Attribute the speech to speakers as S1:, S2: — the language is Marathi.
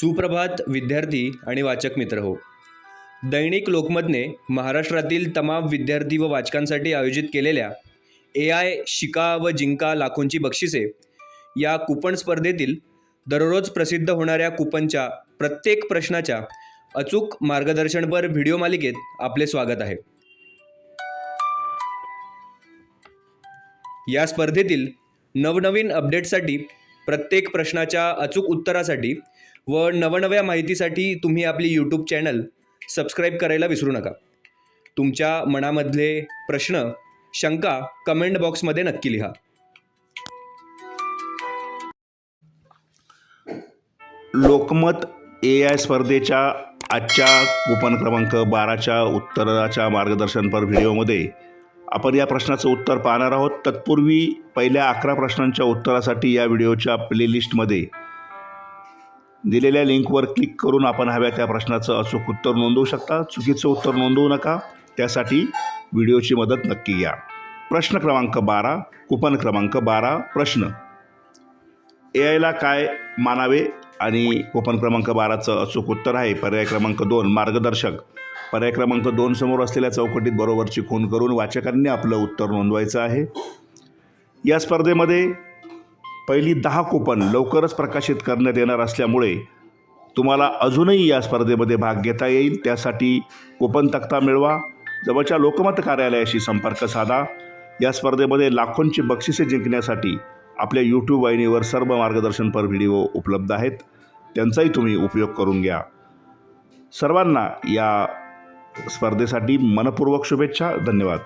S1: सुप्रभात विद्यार्थी आणि वाचक मित्र हो. दैनिक लोकमतने महाराष्ट्रातील तमाम विद्यार्थी व वाचकांसाठी आयोजित केलेल्या AI शिका व जिंका लाखोंची बक्षिसे या कूपन स्पर्धेतील दररोज प्रसिद्ध होणाऱ्या कूपनच्या प्रत्येक प्रश्नाच्या अचूक मार्गदर्शनपर व्हिडिओ मालिकेत आपले स्वागत आहे. या स्पर्धेतील नवनवीन अपडेट्ससाठी, प्रत्येक प्रश्नाच्या अचूक उत्तरासाठी व नवनव्या माहितीसाठी तुम्ही आपली यूट्यूब चॅनल सबस्क्राईब करायला विसरू नका. तुमच्या मनामधले प्रश्न, शंका कमेंट बॉक्समध्ये नक्की लिहा.
S2: लोकमत AI स्पर्धेच्या आजच्या कूपन क्रमांक 12च्या उत्तराच्या मार्गदर्शनपर व्हिडिओमध्ये आपण या प्रश्नाचं उत्तर पाहणार आहोत. तत्पूर्वी पहिल्या 11 प्रश्नांच्या उत्तरासाठी या व्हिडिओच्या प्लेलिस्टमध्ये दिलेल्या लिंकवर क्लिक करून आपण हव्या त्या प्रश्नाचं अचूक उत्तर नोंदवू शकता. चुकीचं उत्तर नोंदवू नका, त्यासाठी व्हिडिओची मदत नक्की घ्या. प्रश्न क्रमांक 12, कूपन क्रमांक 12. प्रश्न: AIला काय मानावे? आणि कूपन क्रमांक 12चं अचूक उत्तर आहे पर्याय क्रमांक 2 मार्गदर्शक. पर्याय क्रमांक 2 समोर असलेल्या चौकटीत बरोबरची खूण करून वाचकांनी आपलं उत्तर नोंदवायचं आहे. या स्पर्धेमध्ये पहिली 10 कूपन लवकरच प्रकाशित करण्यात येणार असल्यामुळे तुम्हाला अजूनही या स्पर्धेमध्ये भाग घेता येईल. त्यासाठी कूपन तक्ता मिळवा, जवळच्या लोकमत कार्यालयाशी संपर्क साधा. या स्पर्धेमध्ये लाखोंची बक्षिसे जिंकण्यासाठी आपल्या यूट्यूब वाहिनीवर सर्व मार्गदर्शनपर व्हिडिओ उपलब्ध आहेत, त्यांचाही तुम्ही उपयोग करून घ्या. सर्वांना या स्पर्धेसाठी मनपूर्वक शुभेच्छा. धन्यवाद.